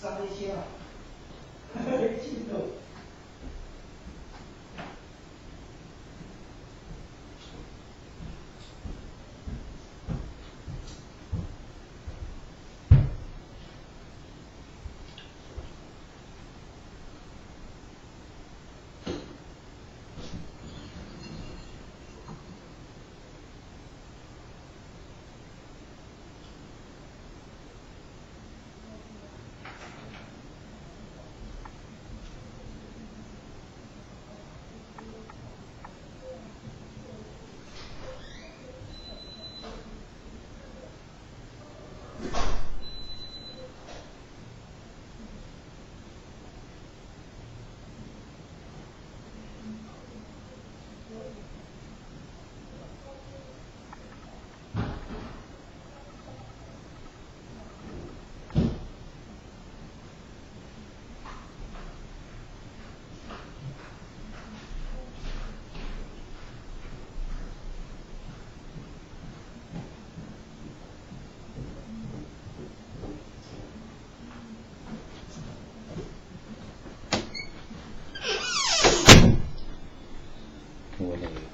伤一些了，激动。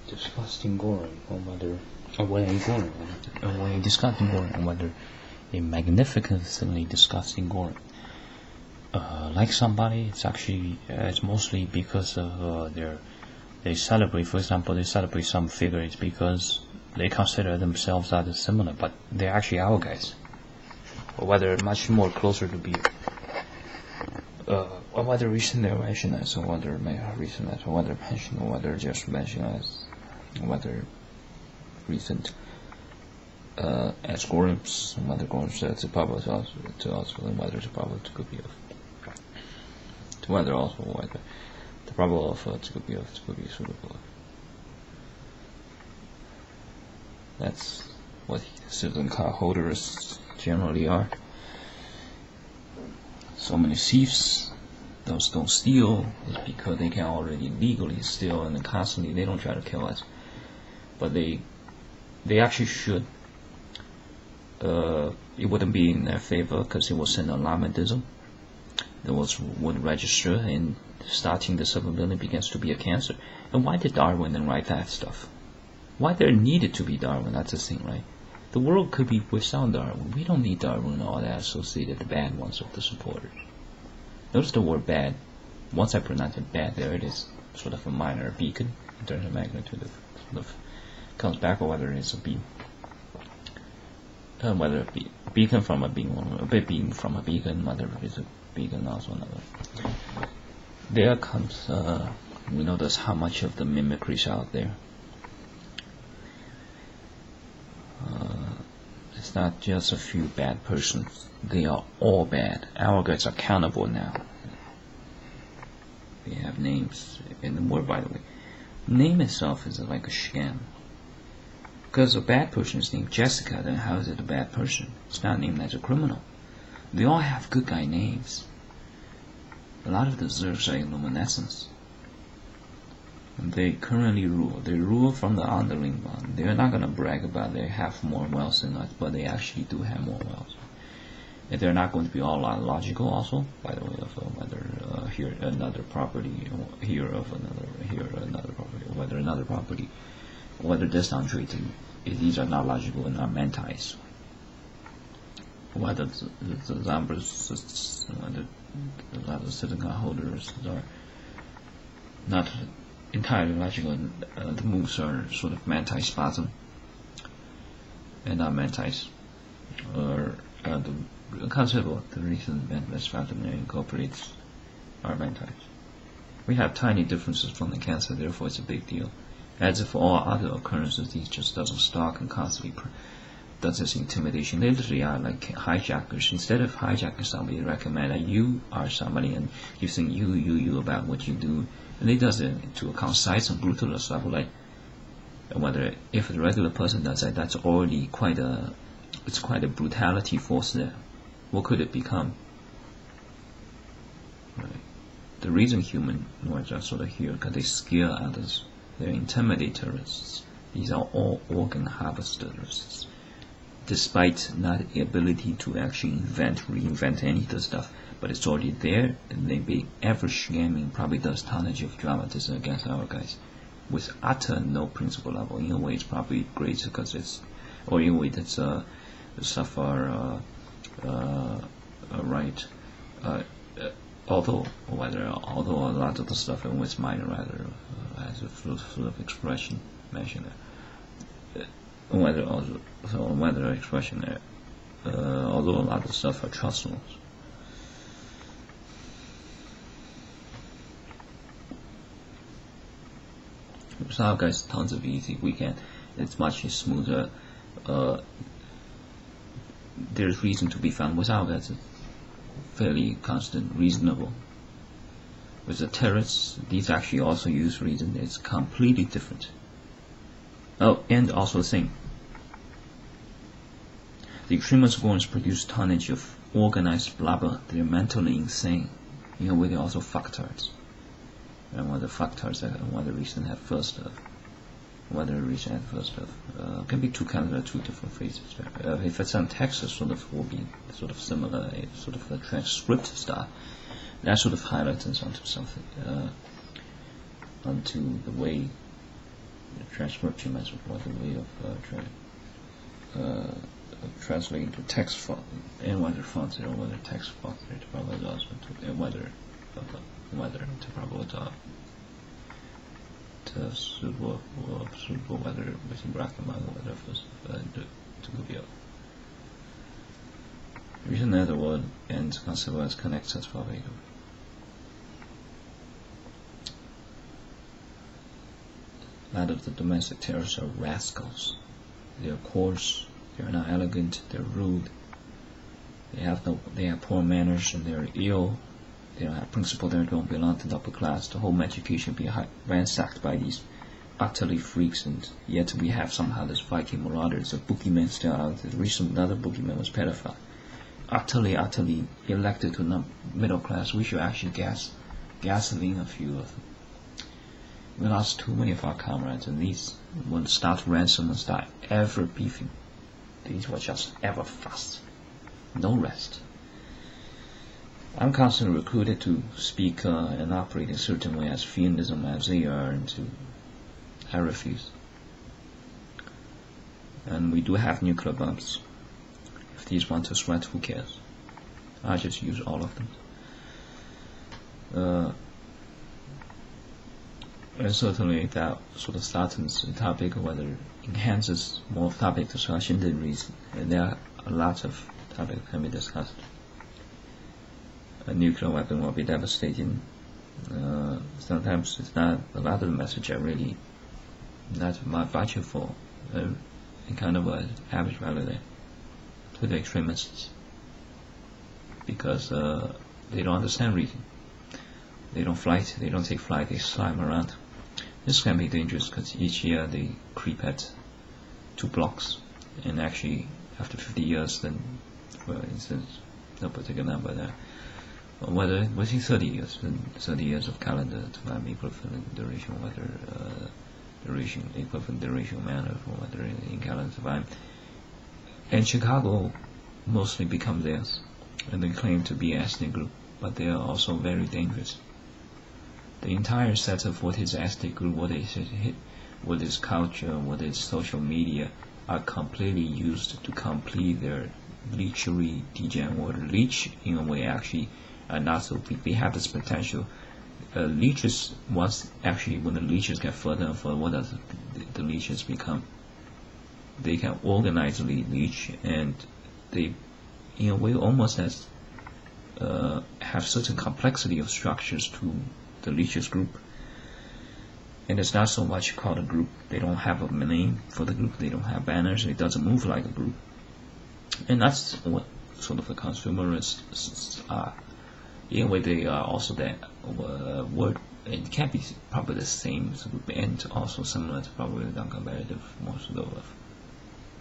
Discussing Goring on whether when a discussing Goring on whether a magnificently disgusting Goring like somebody, it's mostly because of they celebrate, for example, they celebrate some figure. It's because they consider themselves as similar, but they're actually our guys, or whether much more closer to be or whether recent rationalize, or whether recent, or whether pension, or whether just rationalize, whether recent as Gorham's, whether Gorham's said it's probably to also whether it's probably to could be of to whether also whether the probable of it could be suitable. That's what citizen car holders generally are. So many thieves, those don't steal, is because they can already legally steal, and constantly they don't try to kill us. But they actually should. It wouldn't be in their favor because it was an alarmism. That would register, and starting the 7 billion begins to be a cancer. And why did Darwin then write that stuff? Why there needed to be Darwin? That's the thing, right? The world could be without Darwin. We don't need Darwin and all that associated, the bad ones of the supporters. Notice the word bad. Once I pronounce it bad, there it is. Sort of a minor beacon in terms of magnitude of sort of comes back, or whether it's a beam. Whether it be beacon from a beam, or a bit beam from a beacon, whether it's a beacon also another. There comes we notice how much of the mimicry is out there. It's not just a few bad persons. They are all bad. Our guys are accountable now. They have names in the word, by the way. Name itself is like a sham. Because a bad person is named Jessica, then how is it a bad person? It's not named as a criminal. They all have good guy names. A lot of the Zergs are in luminescence. And they currently rule. They rule from the underling one. They're not going to brag about they have more wealth than us, but they actually do have more wealth. And they're not going to be all logical also, by the way, of whether here another property, or here of another property, or whether another property, or whether this downtrade, these are not logical and not mentized. Whether the numbers, whether a lot of citizen card holders are not entirely logical, and the moves are sort of manti-spasm and not mantis, or the concept of the reason manti-spasm incorporates are mantis. We have tiny differences from the cancer, therefore it's a big deal. As if all other occurrences, these just doesn't stalk and constantly does this intimidation. They literally are like hijackers. Instead of hijacking somebody, they recommend that you are somebody and you think you about what you do. And they does it to a concise and brutal level, like whether if a regular person does that, that's already quite a brutality force there. What could it become? Right. The reason humanoids are sort of here because they scare others. They're intimidators. These are all organ harvesters. despite not the ability to actually reinvent any of the stuff, but it's already there, and the average gaming probably does tonnage of dramatism against our guys with utter no principle level. In a way, it's probably great because it's, or in a way that's stuff are right. Although a lot of the stuff in which minor rather has a full of expression mentioned there. Whether expression there, although a lot of stuff are trustful. So guys, tons of easy weekend. It's much smoother. There's reason to be found. Without that, it's fairly constant, reasonable. With the turrets, these actually also use reason. It's completely different. Oh, and also the same. The extremist ones produce tonnage of organized blubber. They're mentally insane. In a way, they also fucktards. And whether fucktards and whether reason have first of, can be two different phrases. If it's on text, it sort of will be sort of similar, a sort of a transcript style. That sort of highlights onto something, onto the way the transcription method, or the way of translating to text font, and whether fonts or whether text font, probably also whether to probably to suitable whether within bracket mark whether first to be up. Reason that the word and concept as connects us probably. A lot of the domestic terrorists are rascals. They are coarse, they are not elegant, they're rude, they have poor manners, and they're ill. They don't have principle, they don't belong to the upper class. The whole education be ransacked by these utterly freaks, and yet we have somehow this Viking marauders, a boogeyman still out. Another boogeyman was pedophile. Utterly elected to the middle class. We should actually gasoline a few of them. We lost too many of our comrades, and these will start ransom and start ever beefing. These were just ever fast. No rest. I'm constantly recruited to speak and operate in a certain way as fiendism as they are, and I refuse. And we do have nuclear bombs. If these want to spread, who cares? I just use all of them. And certainly that sort of starts the topic, whether enhances more topic discussion than reason. And there are a lot of topics can be discussed. A nuclear weapon will be devastating. Sometimes it's not a lot of the message are really not much budget for, in kind of an average value there to the extremists, because they don't understand reason. They don't flight, they don't take flight, they slime around. This can be dangerous because each year they creep at 2 blocks, and actually after 50 years, then, for instance, no particular number there, whether within 30 years, 30 years of calendar time equivalent duration, whether equivalent duration manner, or whether in calendar time, and Chicago mostly become theirs, and they claim to be an ethnic group, but they are also very dangerous. The entire set of what is ethnic group, what is culture, what is social media, are completely used to complete their leechery degenerate order. Leech, in a way, actually are not so big. They have this potential. Leeches, once actually, when the leeches get further and further, what does the leeches become? They can organizedly leech, and they, in a way, almost as have certain complexity of structures to the leeches group. And it's not so much called a group. They don't have a name for the group. They don't have banners. It doesn't move like a group. And that's what sort of the consumerists are. In a way, they are also that word. It can't be probably the same as a group, and also similar to probably the non-competitive most of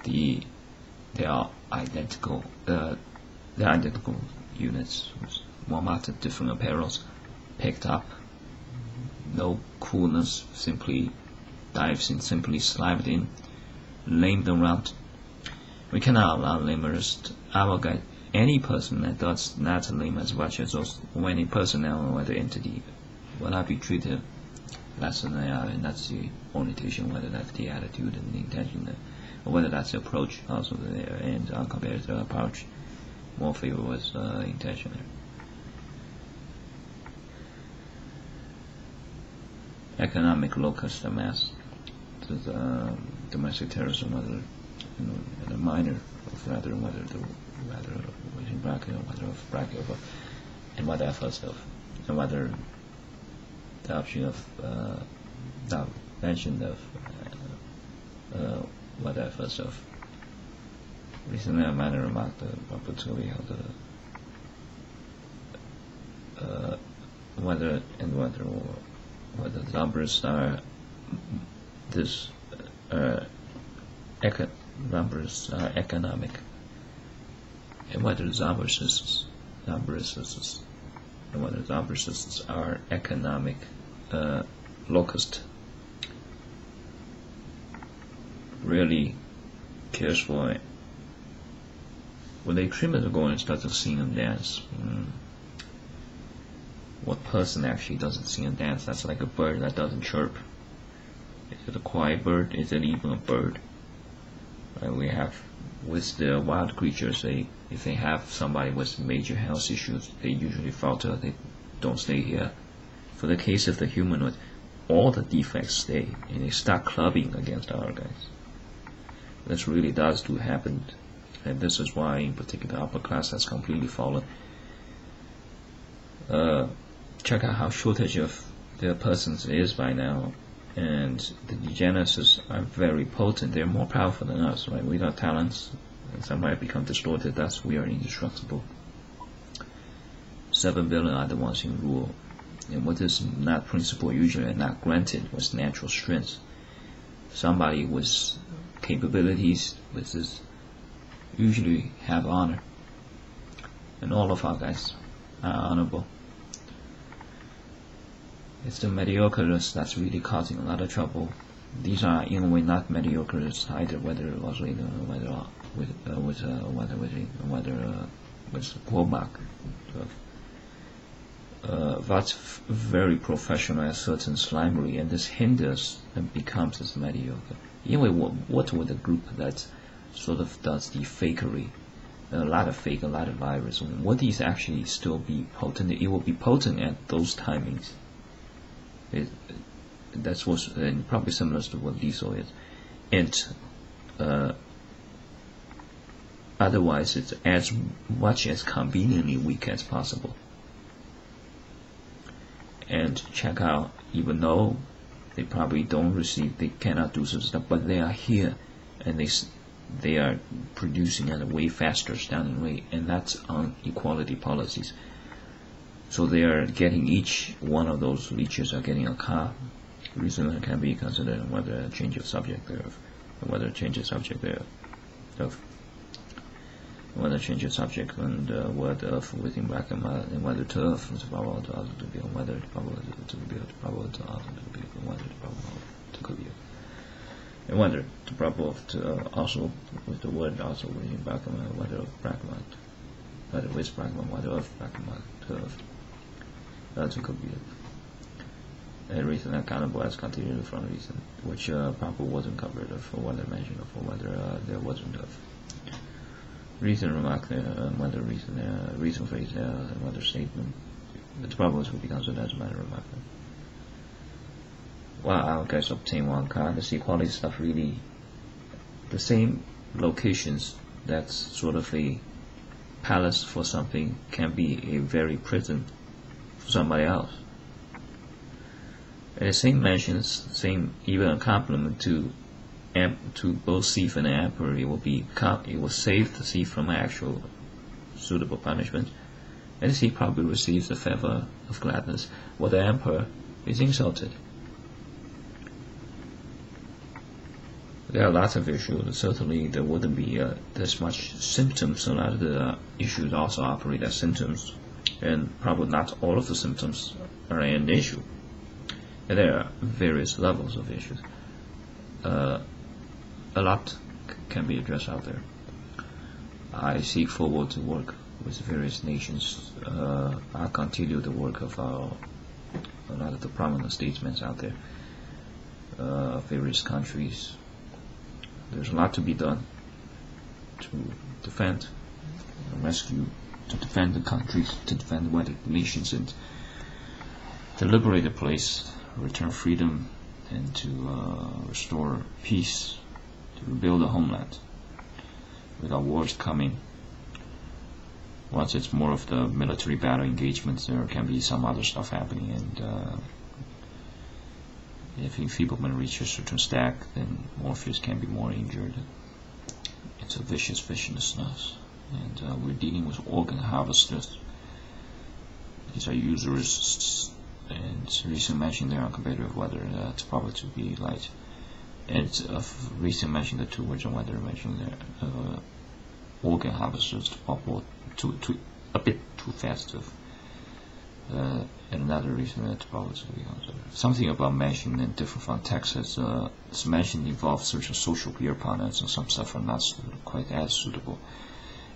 they are identical. They're identical units with Walmart different apparels picked up. No coolness, simply dives in, simply slimed in, lamed around. We cannot allow limers to abrogate any person that does not lim as much as those when a personnel or the entity will not be treated less than they are, and that's the orientation, whether that's the attitude and the intention, or whether that's the approach also there, and compared to the approach more favor was intention there. Economic locus of mass, domestic terrorism, whether at a minor, or rather whether within bracket, or whether of bracket of, and whether efforts of, and whether the option of the mention of whether efforts of. Recently, a minor remark the opportunity of the whether the numbers are this numbers are economic, and whether the number systems and whether the number systems are economic locust really cares for it. When they trim it go and start to sing and dance, what person actually doesn't sing and dance? That's like a bird that doesn't chirp. Is it a quiet bird? Is it even a bird? Right, we have with the wild creatures, if they have somebody with major health issues, they usually falter, they don't stay here. For the case of the human, with all the defects stay, and they start clubbing against our guys. This really does happen, and this is why in particular upper class has completely fallen. Check out how shortage of their persons is by now, and the degeneracies are very potent. They're more powerful than us, right? We got talents, and some might become distorted, thus we are indestructible. 7 billion are the ones in rule, and what is not principle usually not granted was natural strength. Somebody with capabilities with this usually have honor, and all of our guys are honorable. It's the mediocres that's really causing a lot of trouble. These are in a way not mediocres either, whether it was with Womack. That's very professional at certain slimery, and this hinders and becomes this mediocre. Anyway, what with a group that sort of does the fakery, a lot of fake, a lot of virus, what these actually still be potent? It will be potent at those timings. That's what's probably similar to what diesel is, and otherwise it's as much as conveniently weak as possible. And check out, even though they probably don't receive, they cannot do some stuff, but they are here, and they are producing at a way faster standing rate, and that's on equality policies. So they are getting, each one of those leeches are getting a car. Reason can be considered whether a change of subject thereof, whether change of subject thereof, whether change of subject and word of within bracket and whether turf is power to other to be, whether power to be power to other to be, whether power to be, and whether to proper to also with the word also within bracket, whether of bracket, whether with bracket, whether of bracket turf. That's a could be a reason accountable as continued from reason, which proper wasn't covered for whether mentioned or for whether there wasn't of reason remark there, whether reason phrase there, and whether statement. The problems will be considered as a matter of remark. While our guys obtain one car, this equality stuff really the same locations that's sort of a palace for something can be a very prison for somebody else. And the same mentions, same even a compliment to both thief and the emperor, it will save the thief from actual suitable punishment, and the thief probably receives the favor of gladness, while the emperor is insulted. There are lots of issues. Certainly there wouldn't be this much symptoms. A lot of the issues also operate as symptoms, and probably not all of the symptoms are an issue. And there are various levels of issues. A lot can be addressed out there. I seek forward to work with various nations. I continue the work of a lot of the prominent statesmen out there, various countries. There's a lot to be done to defend, rescue, to defend the countries, to defend the nations, and to liberate a place, return freedom, and to restore peace, to rebuild a homeland. Without wars coming, once it's more of the military battle engagements, there can be some other stuff happening, and if enfeeblement reaches a certain stack, then Morpheus can be more injured. It's a vicious viciousness, and we're dealing with organ harvesters. These are users, and recently mentioned they're on competitive weather. It's probably to be light. And recently mentioned the two words on weather, mentioned organ harvesters to a bit too fast. And another reason that probably to be something about mentioning and different from Texas. It's mentioned involves certain social peer partners, and some stuff are not quite as suitable.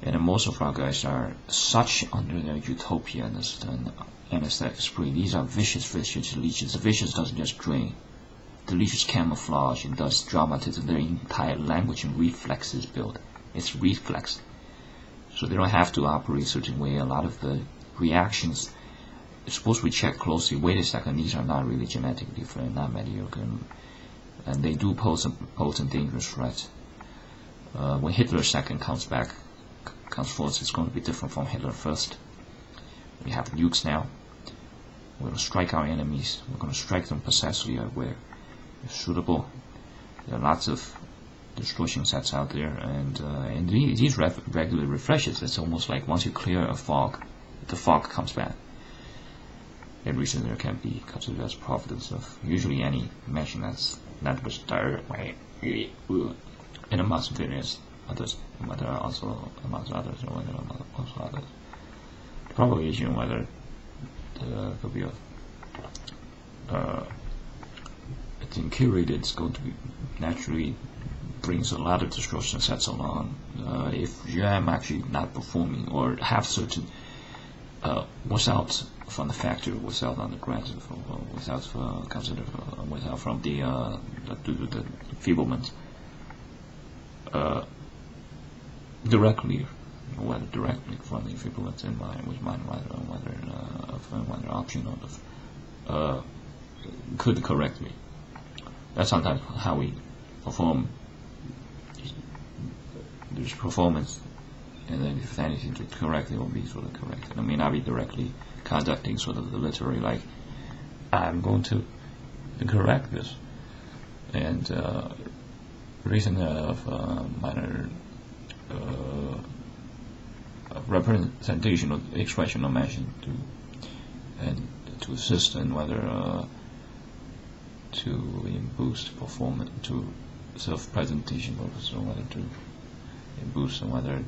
And most of our guys are such under their utopia and anesthetic spree. These are vicious leeches. The vicious doesn't just drain. The leeches camouflage and does dramatize their entire language and reflexes build. It's reflex. So they don't have to operate a certain way. A lot of the reactions, suppose we check closely, wait a second, these are not really genetically different, not mediocre, and they do pose a dangerous threat. When Hitler second comes forth, it's going to be different from Hitler first. We have nukes now. We're going to strike our enemies. We're going to strike them precisely where it's suitable. There are lots of distortion sets out there, and these regular refreshes. It's almost like once you clear a fog, the fog comes back. And reason there can be considered as providence of usually any mention that's not was direct way, and amongst various others, whether also amongst others or whether also others. Probably is whether could be I think curated it's going to be naturally brings a lot of distortion sets along. If you am actually not performing or have certain without from the factory, without undergrad, without consider without from the enfeeblement directly, whether directly from the enfeeblement in mind with mind whether optional could correct me. That's sometimes how we perform. There's performance, and then if anything to correct, it will be sort of corrected. I may not be directly conducting sort of the literary, like I'm going to correct this, and reason of minor representation or expression or mention to assist in whether to boost performance, to self-presentation purpose, or whether to boost and whether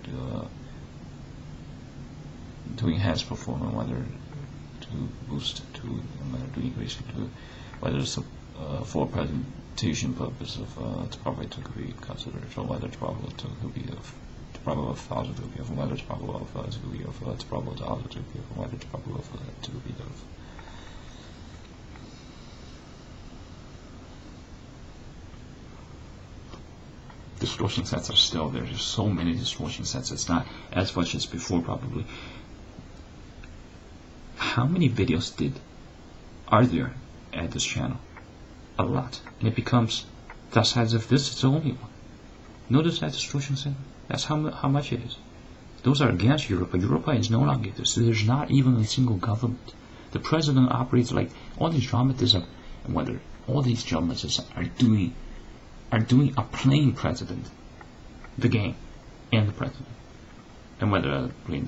to enhance performance, whether to boost, whether to increase, whether it's for presentation purpose of it's probably to be considered, or whether it's probable to be of probable of other to be of whether it's probable of to be of it's probable to other to be of whether it's probable of to be of. Distortion sets are still there. There's so many distortion sets. It's not as much as before, probably. How many videos are there at this channel? A lot. And it becomes thus as if this is the only one. Notice that distortion set? That's how much it is. Those are against Europe, but Europe is no longer there. So there's not even a single government. The president operates like all these dramatists are, whether all these dramatists are playing president, the game, and the president, and whether playing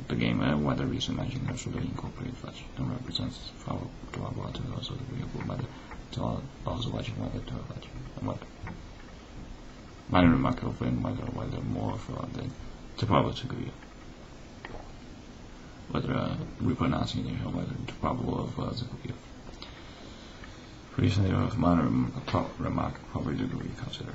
the game, and whether reason imagining actually incorporated such and represents follow to our water also the agreeable matter to also watching whether to watch and whether minor remarkable and whether more of than to probable to agree, whether repronouncing it or whether to probable of the agree. Recently, of minor remark probably do be considered.